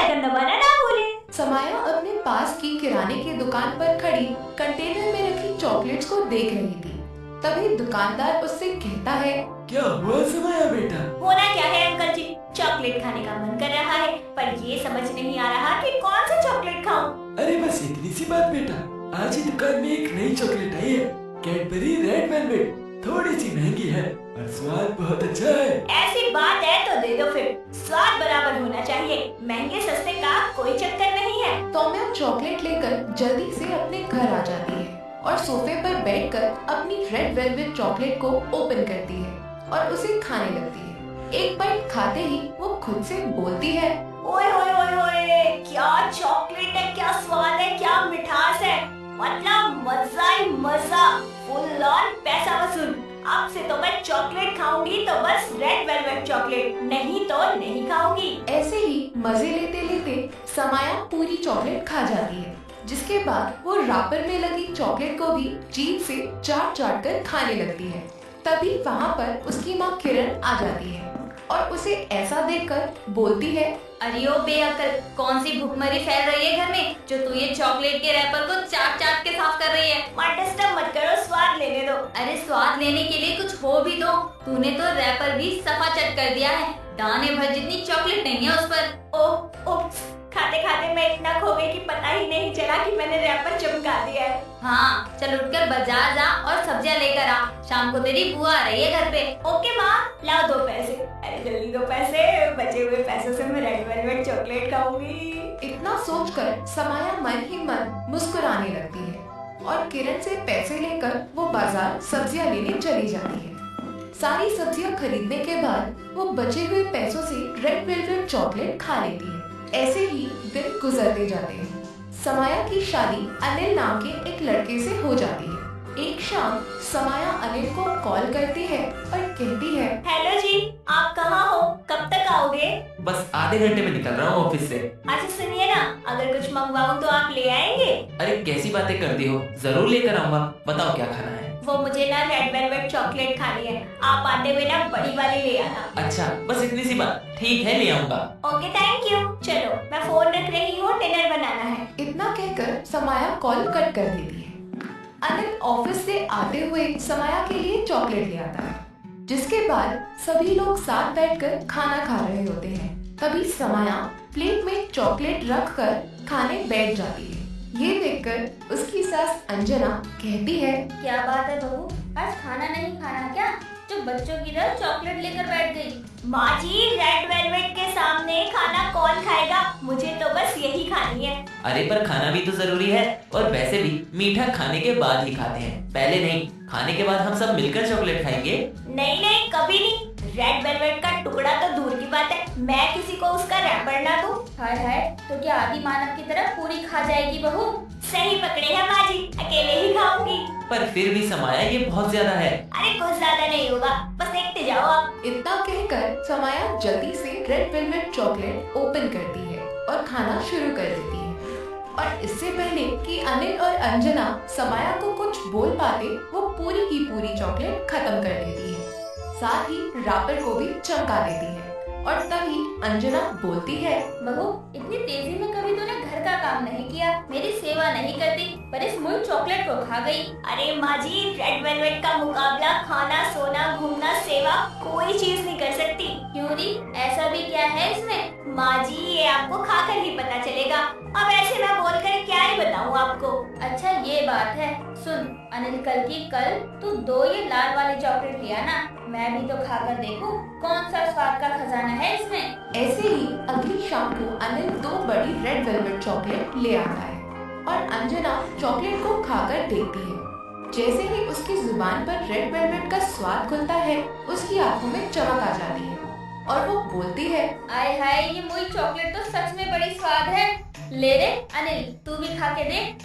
Icon दबाना ना भूलें। समाया अपने पास की किराने की दुकान पर खड़ी कंटेनर में रखी चॉकलेट्स को देख रही थी। तभी दुकानदार उससे कहता है, क्या हुआ समाया बेटा? होना क्या है अंकल जी, चॉकलेट खाने का मन कर रहा है, पर ये समझ नहीं आ रहा कि कौन सा चॉकलेट खाऊं। अरे बस इतनी सी बात बेटा, आज ही दुकान में एक नई चॉकलेट आई है, कैडबरी रेड वेलवेट। थोड़ी सी महंगी है और स्वाद बहुत अच्छा है। ऐसी बात है तो दे दो फिर, स्वाद बराबर होना चाहिए, महंगे सस्ते का कोई चक्कर नहीं है। सौम्या चॉकलेट लेकर जल्दी से अपने घर आ जाती है और सोफे पर बैठकर अपनी रेड वेलवेट चॉकलेट को ओपन करती है और उसे खाने लगती है। एक बाइट खाते ही वो खुद से बोलती है, ओए ओए ओए ओए, क्या चॉकलेट है, क्या स्वाद है, क्या मिठास है, मतलब मजा ही मजा, फुल ऑन पैसा वसूल। अब से तो मैं चॉकलेट खाऊंगी तो बस रेड वेलवेट चॉकलेट, नहीं तो नहीं खाऊंगी। ऐसे ही मजे लेते लेते समाया पूरी चॉकलेट खा जाती है, जिसके बाद वो रैपर में लगी चॉकलेट को भी जीभ से चाट चाट कर खाने लगती है। तभी वहाँ पर उसकी माँ किरण आ जाती है और उसे ऐसा देखकर बोलती है, अरे ओ बेअकल, कौन सी भुखमरी फैल रही है घर में जो तू ये चॉकलेट के रैपर को चाट चाट के साफ कर रही है। माँ डिस्टर्ब मत करो, स्वाद लेने दो। अरे स्वाद लेने के लिए कुछ हो भी दो, तूने तो रैपर भी सफा चट कर दिया है, दाने भर जितनी चॉकलेट नहीं है उस पर। ओह खाते खाते मैं इतना खो गई कि पता ही नहीं चला कि मैंने रैपर चमका दिया है। हाँ चल उठकर बाजार जा और सब्जियां लेकर आ, शाम को तेरी बुआ आ रही है घर पे। ओके माँ, लाओ 2 पैसे। अरे जल्दी 2 पैसे, बचे हुए पैसों से मैं रेड वेलवेट चॉकलेट खाऊंगी। इतना सोचकर समाया मन ही मन मुस्कुराने लगती है और किरण से पैसे लेकर वो बाजार सब्जियां लेने चली जाती है। सारी सब्जियां खरीदने के बाद वो बचे हुए पैसों से रेड वेलवेट चॉकलेट खा लेती है। ऐसे ही दिन गुजरते जाते हैं। समाया की शादी अनिल नाम के एक लड़के से हो जाती है। एक शाम समाया अनिल को कॉल करती है और कहती है, हेलो जी, आप कहाँ हो, कब तक आओगे? बस आधे घंटे में निकल रहा हूँ ऑफिस से। अच्छा सुनिए ना, अगर कुछ मंगवाऊं तो आप ले आएंगे? अरे कैसी बातें करती हो, जरूर लेकर आऊंगा, बताओ क्या खाना है। वो मुझे ना रेड वेलवेट चॉकलेट खानी है, आप आते हुए ना बड़ी वाली ले आना। अच्छा बस इतनी सी बात, ठीक है ले आऊंगा। ओके थैंक यू, चलो मैं फोन रख रही हूँ, डिनर बनाना है। इतना कहकर समाया कॉल कट कर देती है। अनिल ऑफिस से आते हुए समाया के लिए चॉकलेट ले आता है, जिसके बाद सभी लोग साथ बैठकर खाना खा रहे होते हैं। तभी समाया प्लेट में चॉकलेट रखकर खाने बैठ जाती है। ये देखकर उसकी सास अंजना कहती है, क्या बात है बहू, आज खाना नहीं खाना क्या, जो बच्चों की तरह चॉकलेट लेकर बैठ गई। माँ जी, रेड वेलवेट के सामने खाना कौन खाएगा, मुझे तो बस यही खानी है। अरे पर खाना भी तो जरूरी है, और वैसे भी मीठा खाने के बाद ही खाते हैं, पहले नहीं। खाने के बाद हम सब मिलकर चॉकलेट खाएंगे। नहीं नहीं, कभी नहीं। रेड वेलवेट का टुकड़ा तो दूर की बात है, मैं किसी को उसका रैपर ना दूं। हाय हाय, तो क्या आदि मानव की तरह पूरी खा जाएगी बहू? सही पकड़े हैं माँ जी, अकेले ही खाऊंगी। पर फिर भी समाया ये बहुत ज्यादा है। अरे कुछ ज्यादा नहीं होगा, बस देखते जाओ आप। इतना कहकर समाया जल्दी से रेड वेलवेट चॉकलेट ओपन करती है और खाना शुरू कर देती है। और इससे पहले कि अनिल और अंजना समाया को कुछ बोल पाते, वो पूरी की पूरी चॉकलेट खत्म कर देती है, साथ ही रैपर को भी चमका देती है। और तभी अंजना बोलती है, बहू इतनी तेजी में कभी तूने घर का काम नहीं किया, मेरी सेवा नहीं करती, पर इस मुल्क चॉकलेट को खा गई। अरे माँ जी, रेड वेलवेट का मुकाबला खाना, सोना, घूमना, सेवा कोई चीज नहीं कर सकती। क्यों री, ऐसा भी क्या है इसमें? माँ जी ये आपको खाकर ही पता चलेगा, अब ऐसे मैं बोलकर क्या ही बताऊँ आपको। अच्छा ये बात है, सुन अनिल, कल की कल तू 2 ये लाल वाली चॉकलेट लिया ना, मैं भी तो खाकर देखूं कौन सा स्वाद का खजाना है इसमें। ऐसे ही अगली शाम को अनिल 2 बड़ी रेड वेलवेट चॉकलेट ले आता है और अंजना चॉकलेट को खाकर देखती है। जैसे ही उसकी जुबान पर रेड वेलवेट का स्वाद खुलता है, उसकी आंखों में चमक आ जाती है और वो बोलती है, आय हाय, ये मुई चॉकलेट तो सच में बड़ी स्वाद है। ले रे अनिल, तू भी खा के देख।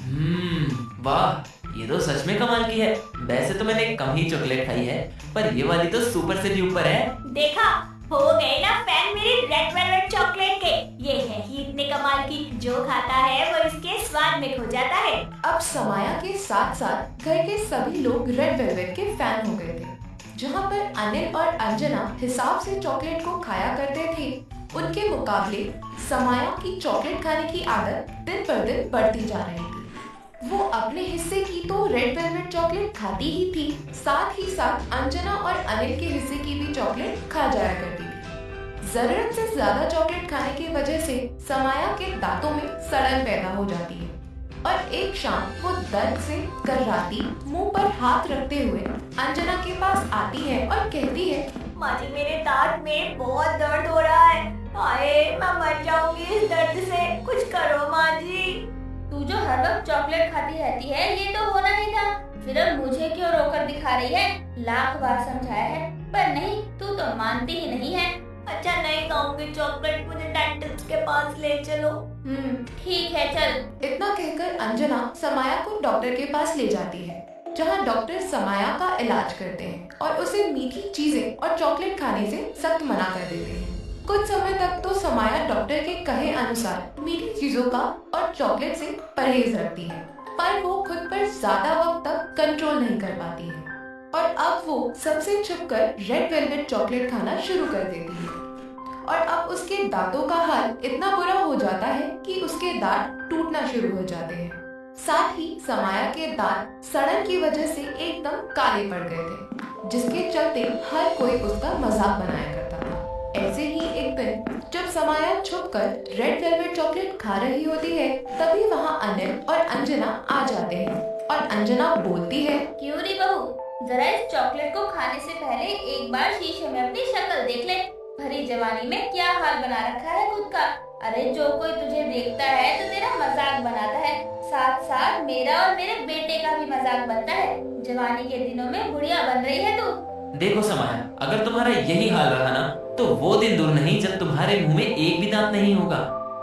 वाह, ये तो सच में कमाल की है। वैसे तो मैंने कम ही चॉकलेट खाई है, पर ये वाली तो सुपर से भी ऊपर है। देखा, हो गए ना फैन मेरी रेड वेलवेट चॉकलेट के। ये है ही इतने कमाल की, जो खाता है वो इसके स्वाद में खो जाता है। अब समाया के साथ साथ घर के सभी लोग रेड वेलवेट के फैन हो गए थे। जहाँ पर अनिल और अंजना हिसाब से चॉकलेट को खाया करते थे, उनके मुकाबले समाया की चॉकलेट खाने की आदत दिन पर दिन बढ़ती जा रही थी। वो अपने हिस्से की तो रेड वेलवेट चॉकलेट खाती ही थी, साथ ही साथ अंजना और अनिल के हिस्से की भी चॉकलेट खा जाया करती थी। जरूरत से ज्यादा चॉकलेट खाने की वजह से समाया के दांतों में सड़न पैदा हो जाती है और एक शाम वो दर्द से कर्राती मुंह पर हाथ रखते हुए अंजना के पास आती है और कहती है, माँ जी मेरे दांत में बहुत दर्द हो रहा है। हाय मैं मर जाऊंगी इस दर्द से, कुछ करो माँ जी। तू जो हर वक्त चॉकलेट खाती रहती है ये तो होना ही था, फिर अब मुझे क्यों रोकर दिखा रही है? लाख बार समझाया है पर नहीं, तू तो मानती ही नहीं है। अच्छा नहीं खाऊंगी चॉकलेट, मुझे डेंटिस्ट के पास ले चलो। ठीक है चल। इतना कहकर अंजना समाया को डॉक्टर के पास ले जाती है, जहां डॉक्टर समाया का इलाज करते हैं और उसे मीठी चीजें और चॉकलेट खाने से सख्त मना कर देते हैं। कुछ समय तक तो समाया डॉक्टर के कहे अनुसार मीठी चीजों का और चॉकलेट से परहेज रखती है, पर वो खुद पर ज्यादा वक्त तक कंट्रोल नहीं कर पाती है और अब वो सबसे छुपकर रेड वेलवेट चॉकलेट खाना शुरू कर देती है। और अब उसके दांतों का हाल इतना बुरा हो जाता है कि उसके दांत टूटना शुरू हो जाते हैं। साथ ही समाया के दांत सड़न की वजह से एकदम काले पड़ गए थे, जिसके चलते हर कोई उसका मजाक बनाया करता था। ऐसे ही एक दिन जब समाया छुपकर रेड वेलवेट चॉकलेट खा रही होती है, तभी वहाँ अनिल और अंजना आ जाते हैं और अंजना बोलती है, क्यों रे बहू, जरा इस चॉकलेट को खाने से पहले एक बार शीशे में अपनी शक्ल देख ले। भरी जवानी में क्या हाल बना रखा है खुद का। अरे जो कोई तुझे देखता है तो तेरा मजाक बनाता है, साथ साथ मेरा और मेरे बेटे का भी मजाक बनता है। जवानी के दिनों में बुढ़िया बन रही है तू। देखो समाया, अगर तुम्हारा यही हाल रहा ना तो वो दिन दूर नहीं जब तुम्हारे मुंह में एक भी दांत नहीं होगा।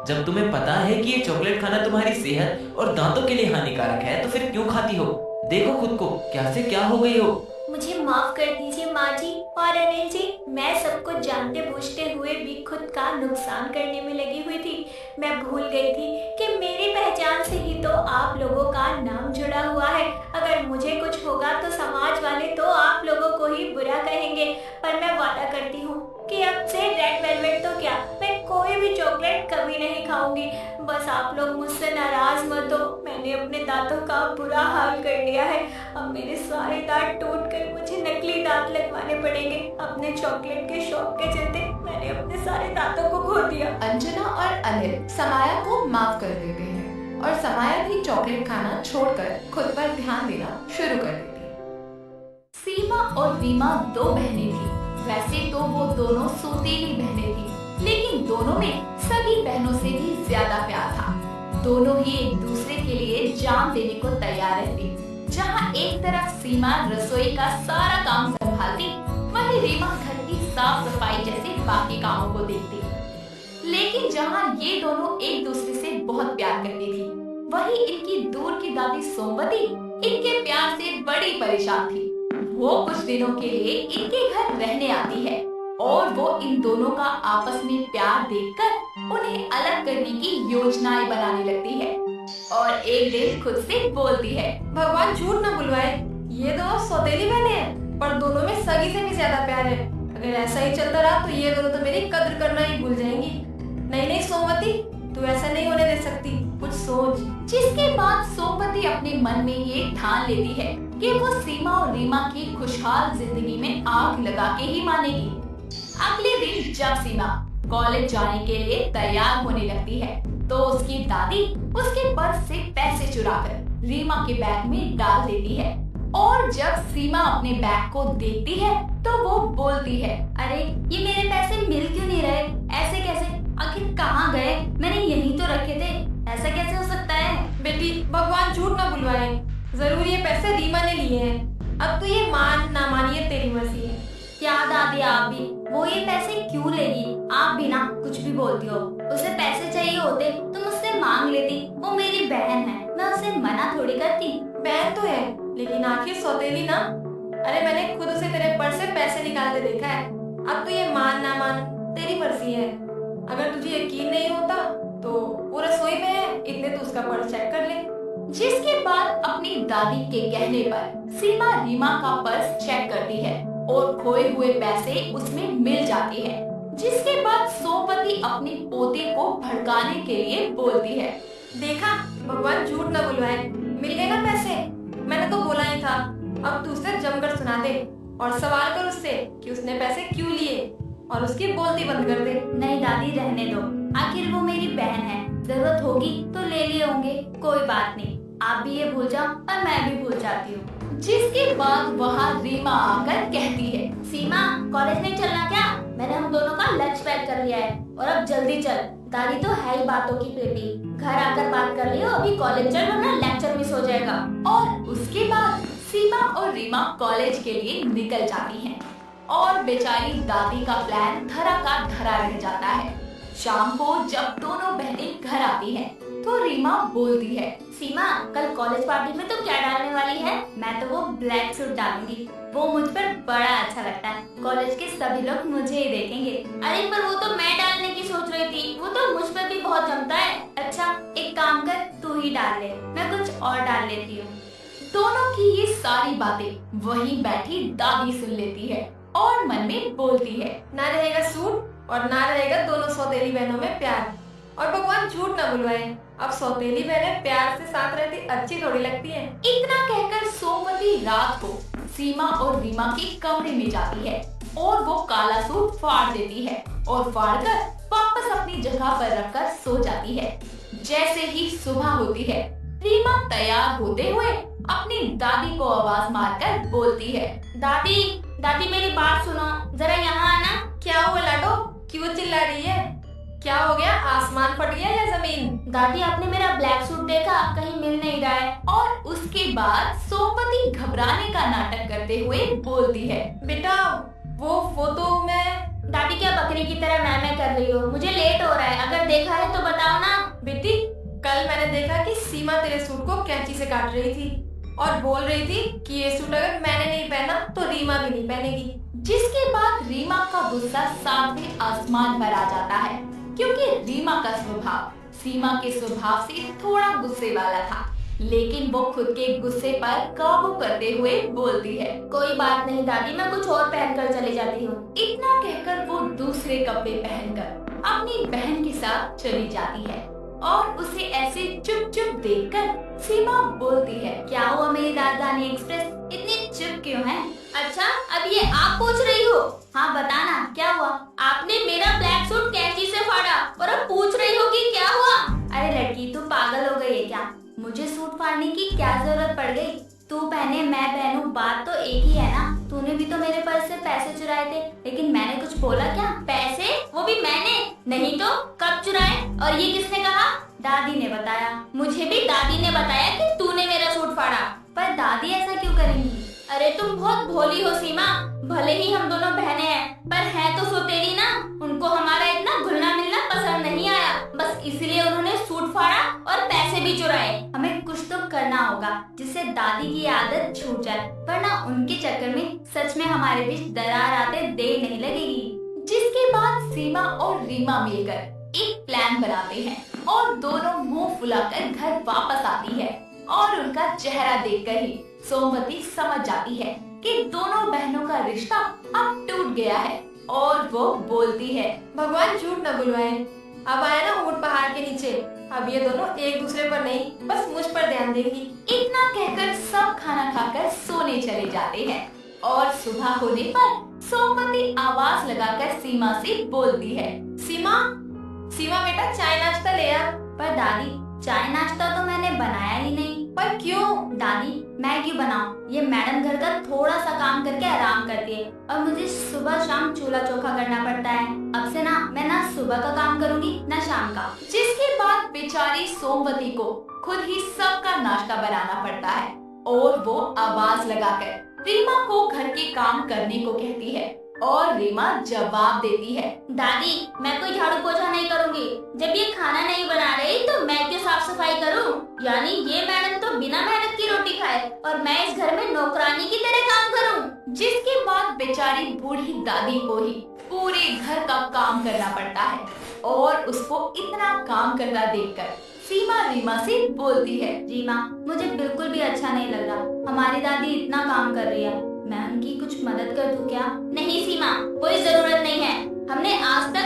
जब तुम्हें पता है कि ये चॉकलेट खाना तुम्हारी सेहत और दांतों के लिए हानिकारक है तो फिर क्यों खाती हो? देखो खुद को, क्या से क्या हो गई हो। मुझे माफ कर दीजिए माँ जी और अनिल जी, मैं सब कुछ जानते बूझते हुए भी खुद का नुकसान करने में लगी हुई थी। मैं भूल गई थी कि मेरी पहचान से ही तो आप लोगों का नाम जुड़ा हुआ है। अगर मुझे कुछ होगा तो समाज वाले तो आप लोगों को ही बुरा कहेंगे, पर मैं वादा करती हूँ कि अब से रेड वेलवेट तो क्या, मैं कोई भी चॉकलेट कभी नहीं खाऊंगी। बस आप लोग मुझसे नाराज मत हो, मैंने अपने दांतों का बुरा हाल कर लिया है। अब मेरे सारे दांत टूटकर मुझे नकली दांत लगवाने पड़ेंगे। अपने चॉकलेट के शौक के चलते मैंने अपने सारे दांतों को खो दिया। अंजना और अनिल समाया को माफ कर देते हैं और समाया भी चॉकलेट खाना छोड़कर खुद पर ध्यान देना शुरू कर देती है। सीमा और रीमा दो बहनें थी। वैसे तो वो दोनों सौतेली बहनें थी, लेकिन दोनों में सगी बहनों से भी ज्यादा प्यार था। दोनों ही एक दूसरे के लिए जान देने को तैयार रहती। जहाँ एक तरफ सीमा रसोई का सारा काम संभालती, वहीं रीमा घर की साफ सफाई जैसे बाकी कामों को देखती। लेकिन जहाँ ये दोनों एक दूसरे से बहुत प्यार करती थी, वहीं इनकी दूर की दादी सोमवती इनके प्यार से बड़ी परेशान थी। वो कुछ दिनों के लिए इनके घर रहने आती है और वो इन दोनों का आपस में प्यार देखकर उन्हें अलग करने की योजनाएं बनाने लगती है और एक दिन खुद से बोलती है, भगवान झूठ न बुलवाए, ये दोनों सौतेली बहनें हैं पर दोनों में सगी से भी ज्यादा प्यार है। अगर ऐसा ही चलता रहा तो ये दोनों तो मेरी कद्र करना ही भूल जाएंगी। नहीं नहीं सोमवती, तू ऐसा नहीं होने दे सकती, कुछ सोच। जिसके बाद सोमवती अपने मन में ये ठान लेती है कि वो सीमा और रीमा की खुशहाल जिंदगी में आग लगा के ही मानेगी। अगले दिन जब सीमा कॉलेज जाने के लिए तैयार होने लगती है तो उसकी दादी उसके पर्स से पैसे चुराकर रीमा के बैग में डाल देती है और जब सीमा अपने बैग को देखती है तो वो बोलती है, अरे ये मेरे पैसे मिल क्यों नहीं रहे? ऐसे कैसे? आखिर कहाँ गए? मैंने यहीं तो रखे थे, ऐसा कैसे हो सकता है? बेटी भगवान झूठ न बुलवाए, जरूर ये पैसे रीमा ने लिए हैं। अब तो ये मान ना मानिए तेरी मर्जी है। क्या दादी आप भी, वो ये पैसे क्यों लेगी? आप भी ना कुछ भी बोलती हो। उसे पैसे चाहिए होते तो मुझसे मांग लेती, वो मेरी बहन है, मैं उसे मना थोड़ी करती। बहन तो है लेकिन आखिर सौतेली ना। अरे मैंने खुद उसे तेरे पर्स से पैसे निकालते देखा है। अब तो ये मान ना मान तेरी मर्जी है। अगर तुझे यकीन नहीं होता तो वो रसोई में है, इतने तो उसका पर्स चेक कर ले। जिसके बाद अपनी दादी के कहने पर सीमा रीमा का पर्स चेक करती है और खोए हुए पैसे उसमें मिल जाती है। जिसके बाद सोमवती अपनी पोते को भड़काने के लिए बोलती है। देखा, भगवान झूठ न बुलवाए, मिल गए ना पैसे। मैंने तो बोला ही था। अब तू उसे जमकर सुना दे और सवाल कर उससे कि उसने पैसे क्यों लिए और उसकी बोलती बंद कर दे। नहीं दादी, रहने दो, आखिर वो मेरी बहन है, जरूरत होगी तो ले लिए होंगे, कोई बात नहीं। आप भी ये भूल जाओ और मैं भी भूल जाती हूँ। जिसके बाद वहाँ रीमा आकर कहती है, सीमा, कॉलेज नहीं चलना क्या? मैंने हम दोनों का लंच पैक कर लिया है और अब जल्दी चल। दादी तो है ही बातों की पेटी, घर आकर बात कर लियो, अभी कॉलेज चल वरना लेक्चर मिस हो जाएगा। और उसके बाद सीमा और रीमा कॉलेज के लिए निकल जाती हैं और बेचारी दादी का प्लान धरा का धरा रह जाता है। शाम को जब दोनों बहनें घर आती हैं, तो रीमा बोलती है, सीमा, कल कॉलेज पार्टी में तो क्या डालने वाली है? मैं तो वो ब्लैक सूट डालूंगी, वो मुझ पर बड़ा अच्छा लगता है। कॉलेज के सभी लोग मुझे ही देखेंगे। अरे पर वो तो मैं डालने की सोच रही थी, वो तो मुझ पर भी बहुत जमता है। अच्छा एक काम कर, तू ही डाल ले, मैं कुछ और डाल लेती हूँ। दोनों की ये सारी बातें वहीं बैठी दादी सुन लेती है और मन में बोलती है, ना रहेगा सूट और ना रहेगा दोनों सौतेली बहनों में प्यार। और भगवान झूठ न बुलवाए, अब सौतेली बहनें प्यार से साथ रहती अच्छी थोड़ी लगती हैं। इतना कहकर सोमवती रात को सीमा और रीमा के कमरे में जाती है और वो काला सूट फाड़ देती है और फाड़कर वापस अपनी जगह पर रखकर सो जाती है। जैसे ही सुबह होती है, रीमा तैयार होते हुए अपनी दादी को आवाज मारकर बोलती है, दादी, दादी मेरी बात सुनो, जरा यहाँ आना। क्या हुआ लाडो, क्यों चिल्ला रही है? क्या हो गया, आसमान फट गया या जमीन? दादी आपने मेरा ब्लैक सूट देखा, कहीं मिल नहीं रहा है। और उसके बाद सोमवती घबराने का नाटक करते हुए बोलती है, बेटा वो तो मैं। दादी क्या बकरी की तरह मैं कर रही हो? मुझे लेट हो रहा है, अगर देखा है तो बताओ ना। बेटी, कल मैंने देखा कि सीमा तेरे सूट को कैंची से काट रही थी और बोल रही थी कि ये सूट अगर मैंने नहीं पहना तो रीमा भी नहीं पहनेगी। जिसके बाद रीमा का गुस्सा सातवें आसमान पर आ जाता है, क्योंकि रीमा का स्वभाव सीमा के स्वभाव से थोड़ा गुस्से वाला था, लेकिन वो खुद के गुस्से पर काबू करते हुए बोलती है, कोई बात नहीं दादी, मैं कुछ और पहनकर चली जाती हूँ। इतना कहकर वो दूसरे कपड़े पहनकर अपनी बहन के साथ चली जाती है और उसे ऐसे चुप चुप देखकर सीमा बोलती है, क्या हुआ मेरी राजधानी एक्सप्रेस, इतनी चुप क्यों है? अच्छा अब ये आप पूछ रही हो? हाँ बताना, क्या हुआ? आपने मेरा ब्लैक सूट कैंची से फाड़ा और अब पूछ रही हो कि क्या हुआ? अरे लड़की, तू पागल हो गई है क्या? मुझे सूट फाड़ने की क्या जरूरत पड़ गई? तू पहने मैं पहनूं, बात तो एक ही है ना। तूने भी तो मेरे पर्स से पैसे चुराए थे, लेकिन मैंने कुछ बोला क्या? पैसे? वो भी मैंने? नहीं तो कब चुराए और ये किसने कहा? दादी ने बताया। मुझे भी दादी ने बताया कि तूने मेरा सूट फाड़ा। पर दादी ऐसा क्यों करेंगी? अरे तुम बहुत भोली हो सीमा, भले ही हम दोनों बहनें हैं, पर है तो सौतेली ना। उनको हमारा इतना घुलना मिलना पसंद नहीं आया, बस इसलिए उन्होंने सूट फाड़ा और पैसे भी चुराए। हमें कुछ तो करना होगा जिससे दादी की आदत छूट जाए, वरना उनके चक्कर में सच में हमारे बीच दरार आते देर नहीं लगेगी। जिसके बाद सीमा और रीमा मिलकर एक प्लान बनाते हैं और दोनों मुंह फुलाकर घर वापस आती है और उनका चेहरा देखकर ही सोमवती समझ जाती है कि दोनों बहनों का रिश्ता अब टूट गया है और वो बोलती है, भगवान झूठ न बुलवाए, अब आया ना ऊंट पहाड़ के नीचे, अब ये दोनों एक दूसरे पर नहीं बस मुझ पर ध्यान देंगी। इतना कहकर सब खाना खाकर सोने चले जाते हैं और सुबह होने पर सोमवती आवाज लगाकर सीमा से बोलती है, सीमा, सीमा बेटा चाय नाश्ता ले आ। पर दादी चाय नाश्ता तो मैंने बनाया ही नहीं। पर क्यों? दादी मैं क्यों बनाऊं? ये मैडम घर का थोड़ा सा काम करके आराम करती है और मुझे सुबह शाम चूल्हा चौका करना पड़ता है। अब से ना मैं ना सुबह का काम करूंगी ना शाम का। जिसके बाद बेचारी सोमवती को खुद ही सबका नाश्ता बनाना पड़ता है और वो आवाज लगाकर रीमा को घर के काम करने को कहती है और रीमा जवाब देती है, दादी मैं कोई झाड़ू पोछा नहीं करूंगी। जब ये खाना नहीं बना रही तो मैं क्यों साफ सफाई करूं? यानी ये मैडम तो बिना मेहनत की रोटी खाए और मैं इस घर में नौकरानी की तरह काम करूं। जिसके बाद बेचारी बूढ़ी दादी को ही पूरे घर का काम करना पड़ता है और उसको इतना काम करना देखकर सीमा रीमा से बोलती है, रीमा मुझे बिल्कुल भी अच्छा नहीं लग रहा, हमारी दादी इतना काम कर रही है, मैं उनकी कुछ मदद कर दूं क्या? नहीं सीमा, कोई जरूरत नहीं है। हमने आज तक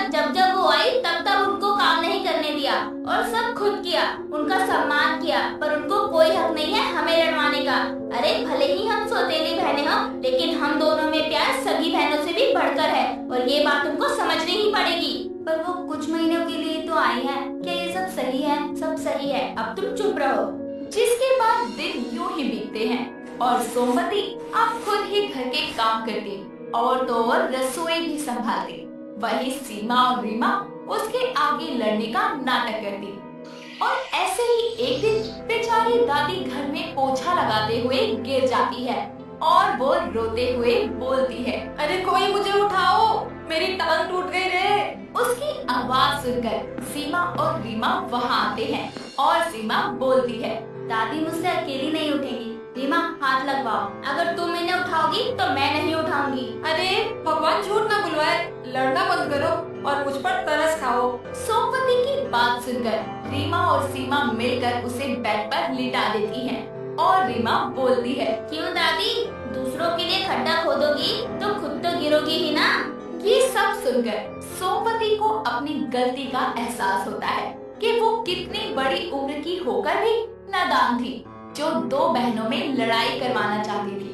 और सब खुद किया, उनका सम्मान किया, पर उनको कोई हक नहीं है हमें लड़वाने का। अरे भले ही हम सौतेली बहनें हों, लेकिन हम दोनों में प्यार सगी बहनों से भी बढ़कर है और ये बात उनको समझनी ही पड़ेगी। पर वो कुछ महीनों के लिए तो आई है, क्या ये सब सही है? सब सही है, अब तुम चुप रहो। जिसके बाद दिन यूं ही बीतते हैं और सोमवती अब खुद ही घर के काम करती और तो और रसोई भी संभालती। वही सीमा और रीमा उसके आगे लड़ने का नाटक करती। और ऐसे ही एक दिन बेचारी दादी घर में पोछा लगाते हुए गिर जाती है और वो रोते हुए बोलती है, अरे कोई मुझे उठाओ, मेरी टांग टूट गई रे। उसकी आवाज सुनकर सीमा और रीमा वहाँ आते हैं और सीमा बोलती है, दादी मुझसे अकेली नहीं उठेगी, रीमा हाथ लगवाओ। अगर तुम इन्हें उठाओगी तो मैं नहीं उठाऊंगी। अरे भगवान झूठ ना बुलवाए, लड़ना बंद करो और मुझ पर तरस खाओ। सोमवती की बात सुनकर रीमा और सीमा मिलकर उसे बेड पर लिटा देती हैं और रीमा बोलती है, क्यों दादी, दूसरों के लिए खड्डा खोदोगी तो खुद तो गिरोगी ही ना। ये सब सुनकर सोमवती को अपनी गलती का एहसास होता है कि वो कितनी बड़ी उम्र की होकर भी नादान थी, जो दो बहनों में लड़ाई करवाना चाहती थी।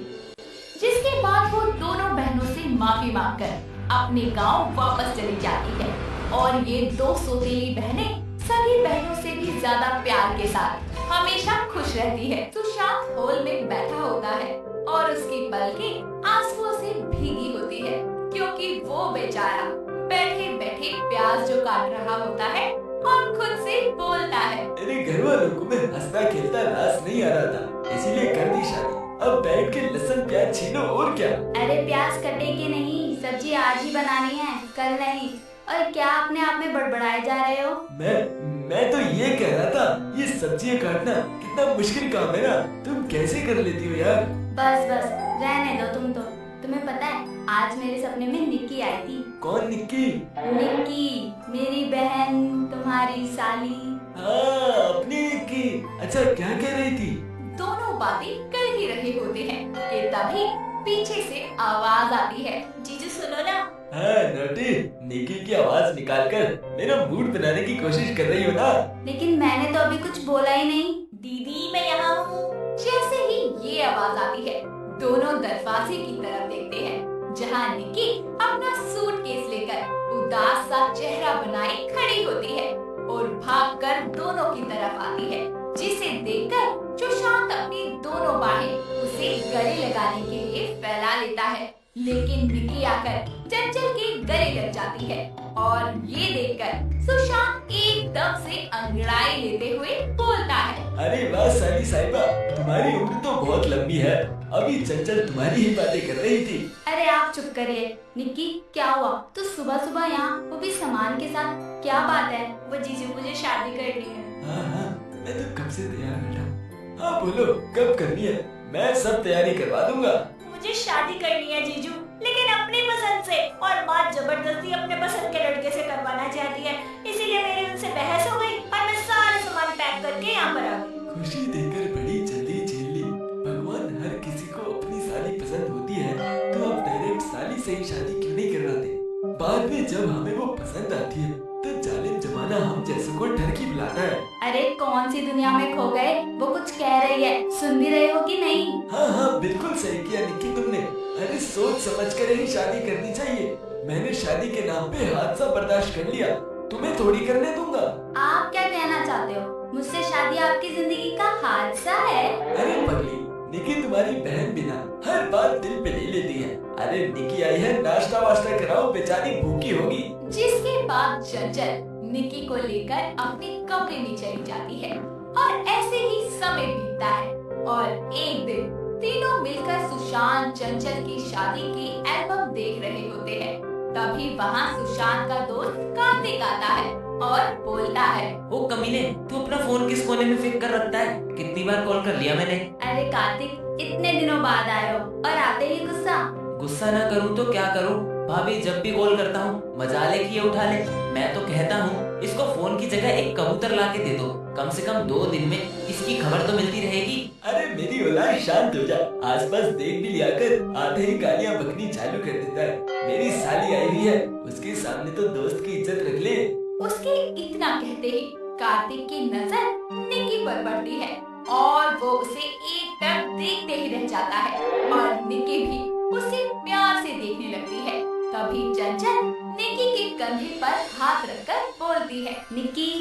जिसके बाद वो दोनों बहनों से माफी मांगकर अपने गांव वापस चली जाती है और ये दो सौतेली बहनें सभी बहनों से भी ज्यादा प्यार के साथ हमेशा खुश रहती है। सुशांत हॉल में बैठा होता है और उसकी पलकें आंसुओं से भीगी होती है, क्योंकि वो बेचारा बैठे बैठे प्याज जो काट रहा होता है और खुद से बोलता है, मेरे घर वालों को मैं हंसता खेलता रास नहीं आ रहा था, इसीलिए कर दी शादी। अब बैठ के लहसुन प्याज छीलो और क्या। अरे प्याज कटेगी नहीं, सब्जी आज ही बनानी है, कल नहीं। और क्या अपने आप में बड़बड़ाए जा रहे हो? मैं तो ये कह रहा था, ये सब्जियां काटना कितना मुश्किल काम है ना, तुम कैसे कर लेती हो यार। बस रहने दो तुम तो। तुम्हें पता है आज मेरे सपने में निक्की आई थी। कौन निक्की? निक्की मेरी बहन, तुम्हारी साली। हाँ अपनी निक्की। अच्छा क्या कह रही थी? दोनों बातें कर ही रहे होते हैं कि तभी पीछे से आवाज आती है, जीजू सुनो ना। हाँ नोटी, निक्की की आवाज निकालकर मेरा मूड बनाने की कोशिश कर रही हो ना। लेकिन मैंने तो अभी कुछ बोला ही नहीं। दीदी मैं यहाँ हूँ। जैसे ही ये आवाज आती है, दोनों दरवाजे की तरफ देखते हैं, जहाँ निक्की अपना सूटकेस लेकर उदास सा चेहरा बनाए खड़ी होती है और भागकर दोनों की तरफ आती है, जिसे देखकर सुशांत अपनी दोनों बाहें उसे गले लगाने के लिए फैला लेता है। लेकिन निक्की आकर चंचल के गले लग जाती है और ये देखकर सुशांत एकदम से अंगड़ाई लेते हुए बोलता है, अरे वाह साली साहिबा, तुम्हारी उम्र तो बहुत लंबी है, अभी चंचल तुम्हारी ही बातें कर रही थी। अरे आप चुप करिए। निक्की क्या हुआ? तो सुबह सुबह यहाँ, वो भी सामान के साथ, क्या बात है? वो जीजू मुझे शादी करनी है। हाँ मैं तो कब से तैयार बैठा। हाँ बोलो कब करनी है, मैं सब तैयारी करवा दूंगा। मुझे शादी करनी है जीजू, लेकिन अपनी पसंद से, और माँ जबरदस्ती अपने पसंद के लड़के से करवाना चाहती है, इसीलिए मेरी उनसे बहस हो गई और मैं सारे सामान पैक करके यहाँ पर आ गई। खुशी देकर बड़ी जल्दी झेल ली। भगवान हर किसी को अपनी साली पसंद होती है, तो अब डायरेक्ट साली से ही शादी क्यों नहीं करवाते? बाद में जब हमें वो पसंद आती है तो जालिम जमाना हम जैसों को ठरकी बुलाता है। अरे कौन सी दुनिया में खो गए? वो कुछ कह रही है, सुन भी रहे हो कि नहीं? हाँ बिल्कुल सही किया निक्की तुमने। अरे सोच समझ कर ही शादी करनी चाहिए। मैंने शादी के नाम पे हादसा बर्दाश्त कर लिया, तुम्हें थोड़ी करने दूंगा। आप क्या कहना चाहते हो? मुझसे शादी आपकी जिंदगी का हादसा है? अरे पगली, निक्की तुम्हारी बहन बिना हर बात दिल पे ले लेती है। अरे निक्की आई है, नाश्ता वास्ता कराओ, बेचारी भूखी होगी। जिसके बाद चंचल निक्की को लेकर अपने कमरे में चली जाती है और ऐसे ही समय बीतता है और एक दिन तीनों मिलकर सुशांत चंचल की शादी की एल्बम देख रहे होते हैं। तभी वहाँ सुशांत का दोस्त कार्तिक आता है और बोलता है, ओ कमीने, तू अपना फोन किस कोने में फेंक कर रखता है? कितनी बार कॉल कर लिया मैंने। अरे कार्तिक, इतने दिनों बाद आए हो और आते ही गुस्सा। गुस्सा ना करूँ तो क्या करूँ? भाभी जब भी कॉल करता हूँ मजाले की ये उठा ले। मैं तो कहता हूँ इसको फोन की जगह एक कबूतर ला के दे दो, कम से कम 2 दिन में इसकी खबर तो मिलती रहेगी। अरे मेरी औलाद शांत हो जा, आसपास देख भी लिया कर, आधे ही गालियाँ बकनी चालू कर देता है। मेरी साली आई हुई है, उसके सामने तो दोस्त की इज्जत रख ले। उसके इतना कहते ही कार्तिक की नजर निक्की पर पड़ती है और वो उसे एकदम देखते ही रह जाता है और निक्की भी उसे प्यार से देखने लगती है। तभी चंचल निक्की के कंधे पर हाथ रखकर बोलती है, निक्की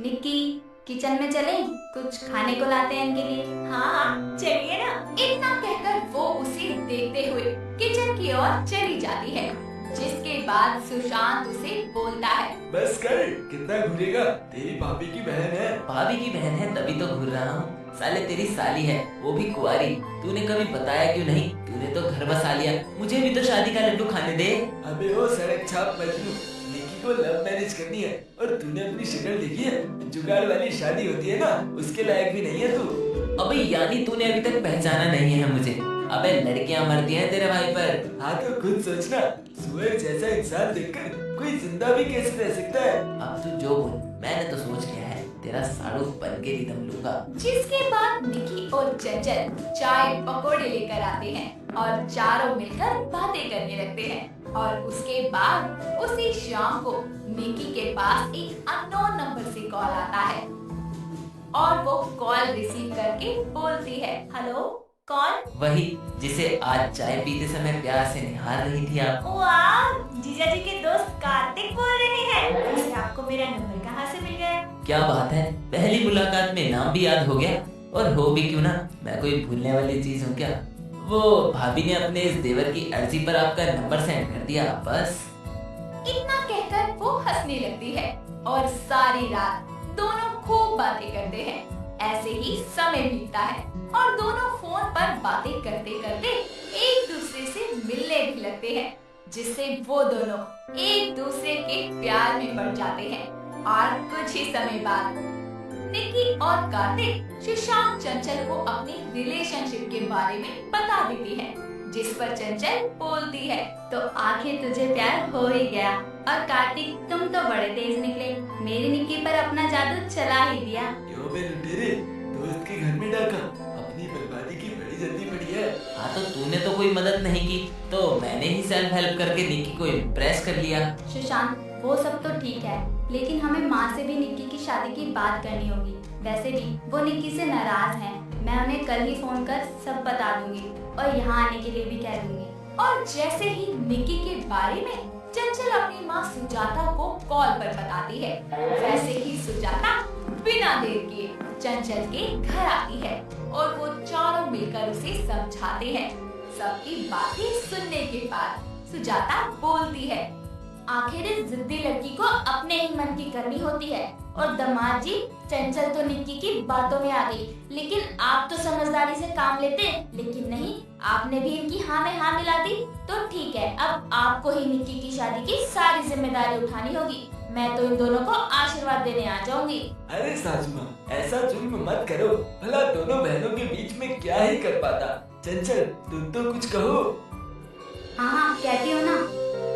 निक्की किचन में चलें, कुछ खाने को लाते हैं इनके लिए। हाँ चलिए ना। इतना कहकर वो उसे देखते हुए किचन की ओर चली जाती है, जिसके बाद सुशांत उसे बोलता है, बस कर, कितना घूरेगा, तेरी भाभी की बहन है। भाभी की बहन है तभी तो घूर रहा हूँ। साले तेरी साली है, वो भी कुंवारी। तूने कभी बताया क्यों नहीं? तूने तो घर बसा लिया, मुझे भी तो शादी का लड्डू खाने दे। अबे ओ सड़क छाप मजनू, निक्की को लव मैरिज करनी है और तूने अपनी शक्ल देखी है? जुगाड़ वाली शादी होती है ना, उसके लायक भी नहीं है तू। अबे यानी तूने अभी तक पहचाना नहीं है मुझे? अबे लड़कियां मरती हैं तेरे भाई पर। हाँ तो खुद सोचना, सुअर जैसा इंसान देखकर कोई जिंदा भी कैसे रह सकता है? अब तू जो बोल, मैंने तो सोच लिया है, तेरा साड़ू बन के ही दम लूंगा। जिसके बाद निक्की और चंचल चाय पकोड़े लेकर आते हैं और चारों मिलकर बातें करने लगते हैं। और उसके बाद उसी शाम को निक्की के पास एक अननोन नंबर से कॉल आता है और वो कॉल रिसीव करके बोलती है, हेलो, कौन? वही जिसे आज चाय पीते समय प्यार से निहार रही थी आप। वाह, जीजा जी के दोस्त कार्तिक बोल रहे हैं। वैसे आपको मेरा नंबर कहाँ से मिल गया? क्या बात है, पहली मुलाकात में नाम भी याद हो गया। और हो भी क्यों ना, मैं कोई भूलने वाली चीज हूँ क्या? वो भाभी ने अपने इस देवर की अर्जी पर आपका नंबर सेंड कर दिया, बस। इतना कहकर वो हंसने लगती है और सारी रात दोनों खूब बातें करते हैं। ऐसे ही समय बीतता है और दोनों फोन पर बातें करते करते एक दूसरे से मिलने भी लगते हैं, जिससे वो दोनों एक दूसरे के प्यार में पड़ जाते हैं। और कुछ ही समय बाद निक्की और कार्तिक सुशांत चंचल को अपनी रिलेशनशिप के बारे में बता देती है, जिस पर चंचल बोलती है, तो आखिर तुझे प्यार हो ही गया। और कार्तिक तुम तो बड़े तेज निकले, मेरी निक्की पर अपना जादू चला ही दिया। क्यों बे लुटेरे, दोस्त के घर में डाका, अपनी बर्बादी की बड़ी जल्दी पड़ी है। हाँ तो तूने तो कोई मदद नहीं की, तो मैंने ही सेल्फ हेल्प करके निक्की को इम्प्रेस कर लिया। सुशांत वो सब तो ठीक है, लेकिन हमें माँ से भी निक्की की शादी की बात करनी होगी। वैसे भी वो निक्की से नाराज हैं। मैं उन्हें कल ही फोन कर सब बता दूंगी और यहाँ आने के लिए भी कह दूंगी। और जैसे ही निक्की के बारे में चंचल अपनी माँ सुजाता को कॉल पर बताती है, वैसे ही सुजाता बिना देर किए चंचल के घर आती है और वो चारों मिलकर उसे समझाते हैं। सबकी बातें सुनने के बाद सुजाता बोलती है, आखिर इस जिद्दी लड़की को अपने ही मन की करनी होती है। और दामाद जी, चंचल तो निक्की की बातों में आ गई, लेकिन आप तो समझदारी से काम लेते, लेकिन नहीं, आपने भी इनकी हाँ में हाँ मिला दी। तो ठीक है, अब आपको ही निक्की की शादी की सारी जिम्मेदारी उठानी होगी। मैं तो इन दोनों को आशीर्वाद देने आ जाऊंगी। अरे सासू माँ, ऐसा जुल्म मत करो, भला दोनों बहनों के बीच में क्या ही कर पाता। चंचल तुम तो कुछ कहो। हाँ कहती हो ना।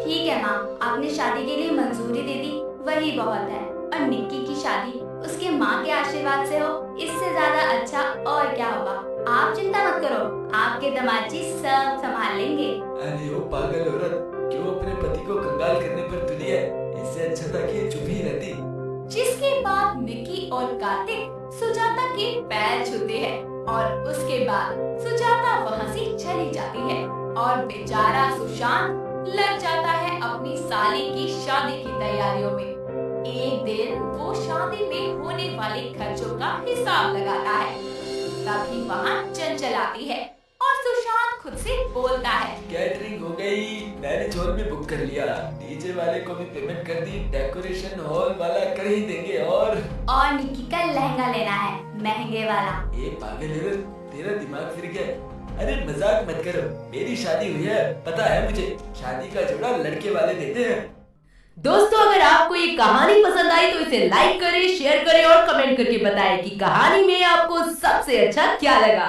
ठीक है माँ, आपने शादी के लिए मंजूरी दे दी, वही बहुत है। और निक्की की शादी उसके माँ के आशीर्वाद से हो, इससे ज्यादा अच्छा और क्या होगा। आप चिंता मत करो, आपके दामाद जी सब संभाल लेंगे। अरे ओ पागल औरत, क्यों अपने पति को कंगाल करने पर तुली है? इससे अच्छा था कि चुप ही रहती। जिसके बाद निक्की और कार्तिक सुजाता के पैर छूते हैं और उसके बाद सुजाता वहाँ से चली जाती है और बेचारा सुशांत लग जाता है अपनी साली की शादी की तैयारियों में। एक दिन वो शादी में होने वाले खर्चों का हिसाब लगाता है, तभी वहाँ चंचल आती है और सुशांत खुद से बोलता है, कैटरिंग हो गई, मैरिज हॉल में बुक कर लिया, डीजे वाले को भी पेमेंट कर दी, डेकोरेशन हॉल वाला कर ही देंगे। और निक्की का लहंगा लेना है, महंगे वाला। ये पागल औरत, तेरा दिमाग फिर गया। अरे मजाक मत करो, मेरी शादी हुई है, पता है मुझे। शादी का जोड़ा लड़के वाले देते हैं। दोस्तों अगर आपको ये कहानी पसंद आई तो इसे लाइक करें, शेयर करें और कमेंट करके बताएं कि कहानी में आपको सबसे अच्छा क्या लगा।